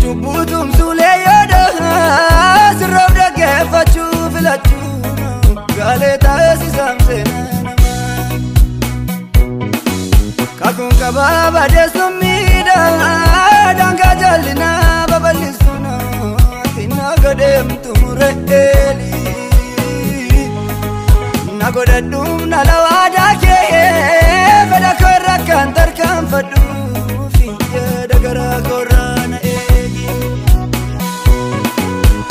Cubutum sule yoda Sirroda gefachu filachu Galeta sisamsena Kakun kababa desumida Danga jalina babalisuna Tina gadem tumureli Nagodadum nalawada ke Feda korra kantar kan fadu Fiya dagara korana egi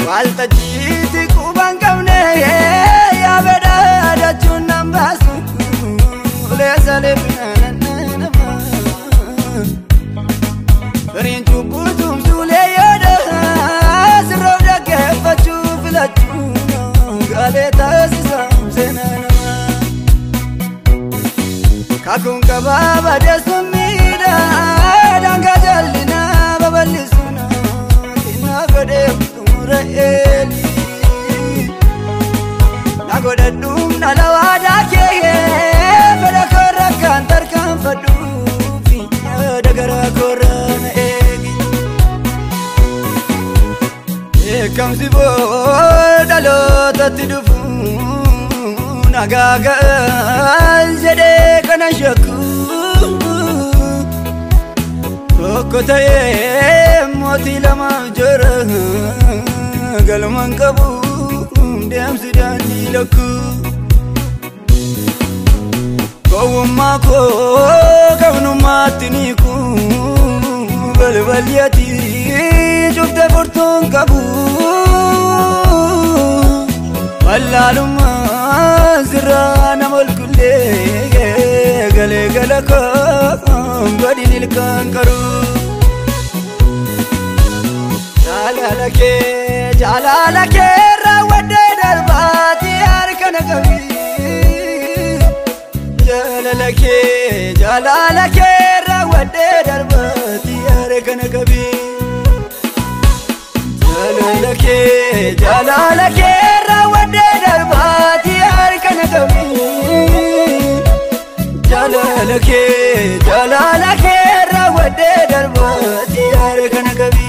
Walta jiti kuban kamne Ya beda dachun nambasu Lesa lebina nanama Ferin cubutum sule yoda Sirroda gefachu filachu Galeta sisamsena Kakun kababa desumida Danga jalina babalisuna Tina gadem tumureli Nagodadum nalawada ke Feda korra kantar kan fadu Fiya dagara korana egi Ekamsi bodalota tidufu Nagaga zede kana shaku Okotaye moti lama jara Galman kabu dem sidani laku Kawuma ko kawnu matiniku Balbaliyati jufte furtun kabu Wallaluma zirana mulkulle Gale galako Gadinil kankaru Jalalake Rawade darbati arkana kabi Jalalake Rawade darbati arkana kabi Jalalake Rawade darbati arkana kabi Jalalake Rawade darbati arkana kabi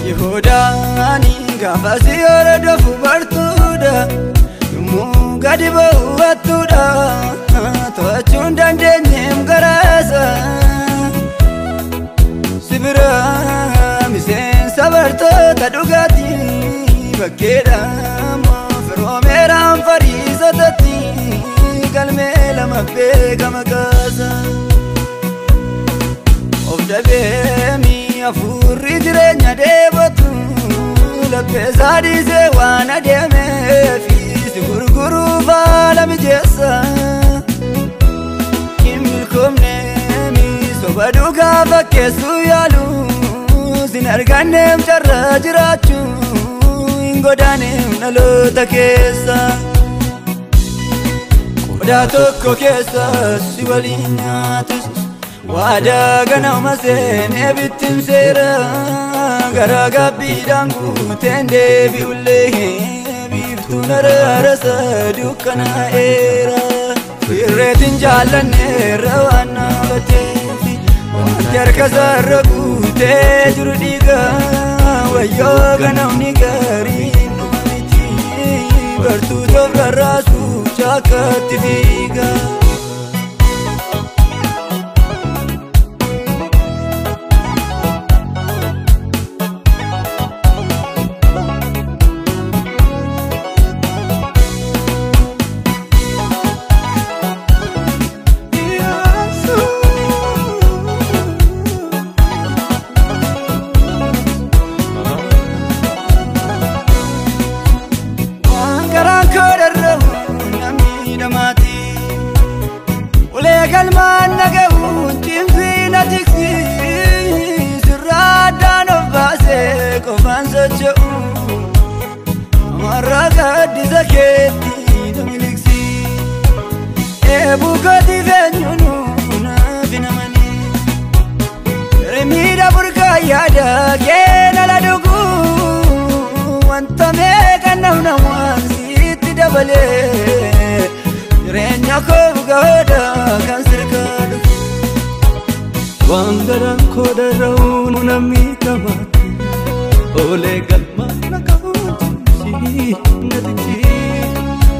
Yehudani gafasi orado fubartuda Yumu gadiba uwatuda Toachun dandenyem garasa Sibira misen sabarto tadugati Bakeda mafiromeram farisatati Kalmela mabega magasa Ofdabemi afurri jirenya debatu Lappesa dise wana deme Fisi gurguru vala mijesa Kimilkomnemi sobadu gafa kesu yalu Sinarganem charra jirachu Ingodanem nalota kesa Koda tokko kesa siwalinyatus Wada gana masen ebitim sera Garaga bidangu tende biulle Biftu nararasa dukana era Firretin jalanne rawana batefi Wantyarka zarragu te jurudiga Wayo gana unigari numiti Bartu dobra rasu chakati figa gaddisa keetti namiliksi eebukoti feenyunu naafi namani remida burqa yaada keena la dhugu wanta meeqa namna waan sitti dabale jireenya koo gaada kan sirkaa dhufu wangaran koo darra'uun namni taphatu olee galmaan akaawwansi natichi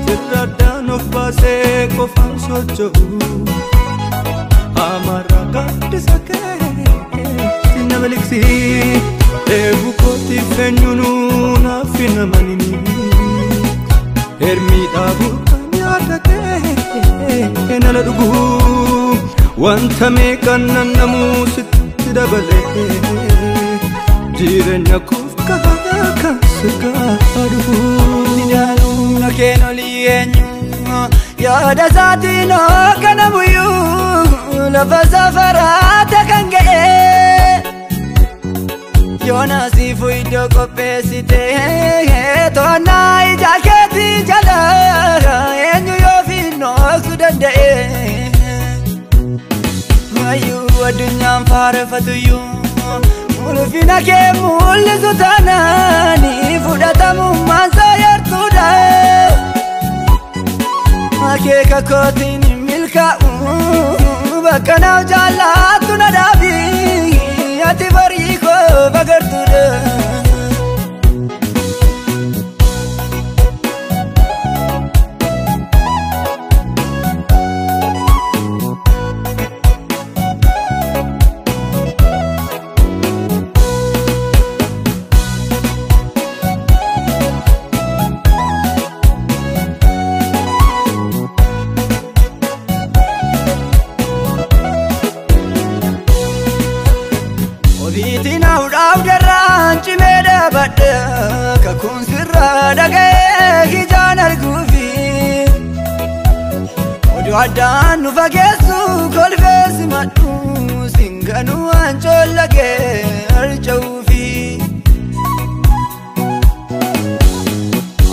sirraadhaan of baasee qofaan socho'u amara gaddisa keetti namiliksi eebukoti feenyunu naafi namanini hermiidhaa burqaan yaada keena la dhugu wanta meeqan namnamu sitti dabale jireenya koof kan sirkaa dhufu jaalumna keen olii eenyu yaada isaatiin hooganamuyyuu lafa safaraata kan ga'e yoonasiifu iddoo qopheessite to'annaa ijaa keetii jala eenyu yoo fiinnoosu danda'e mayyuu addunyaan faareffatuyyuu ulfina kee mul'isu taanaani fudhatamummaan soo yartuudha akeeka kootiin milkaa'u bakka naaf jaallattu na dhaabi ati barii koo bagartuudha kakun sirra dhaga'ee ijaan arguufi oduu addaan nu fageessu kolfeessi madhu singanuu waan coollagee harca'uufi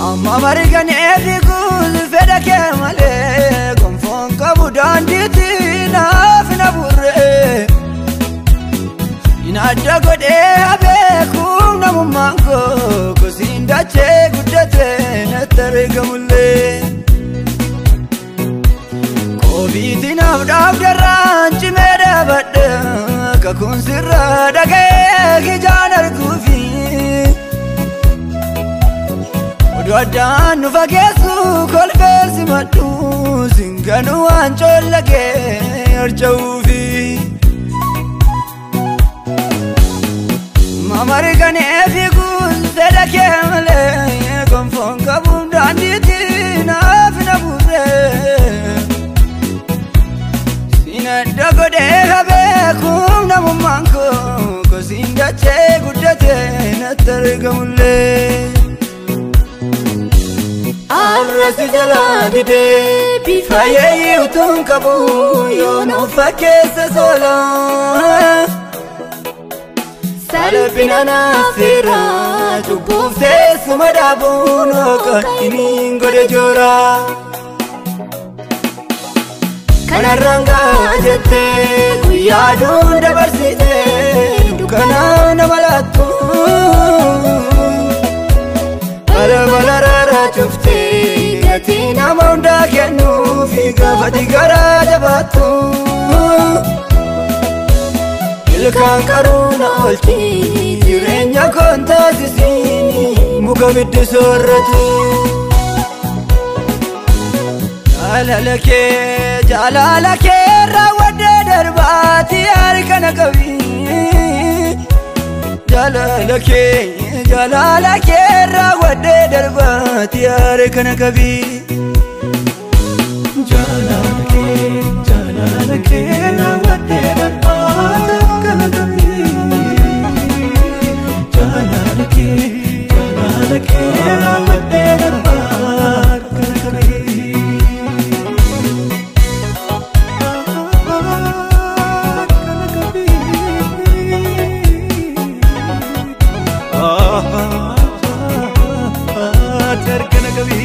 amma marganee fiiguus fedha kee malee gonfoon qabu daandiitti naaf na burree inadda godhee abeekuun namummaan koo kosiin dachee guddatee natti argamullee koobiitti naaf dhaabdarraan cimee dhaabadhe kakuun sirra dhaga'ee ijaan arguufi oduu addaan nu fageessu kolfeessi madhu singanuu waan coollagee harca'uufi marganee fiiguus fedha kee malee gonfoon qabuun daandiitti naaf na burree sinadda godhee abeekuun namummaan koo kosiin dachee guddatee natti argamullee arrasi jalaa didee bifa yeeyyuutuun qabu yoon of fakkeessa soolaa salphina naafira cubbuuf teessuma dhaabuun hooqaniin godhe joora kanarraan gaa jettee guyyaa aduun dabarsite dukkanaa nama laattu balbala raaraa cuftee gatii nama hundaa kennuufi gaafati garaa jabaattu ilkaan qaruuna oolchi jireenya koon taasisiini muka biddi soorratu jaalala kee raawwadhee darbaati harka na qabi jaalala kee raawwadhee darbaati harka na qabi jaalala kee raawwadhee darbaati Terkena قبي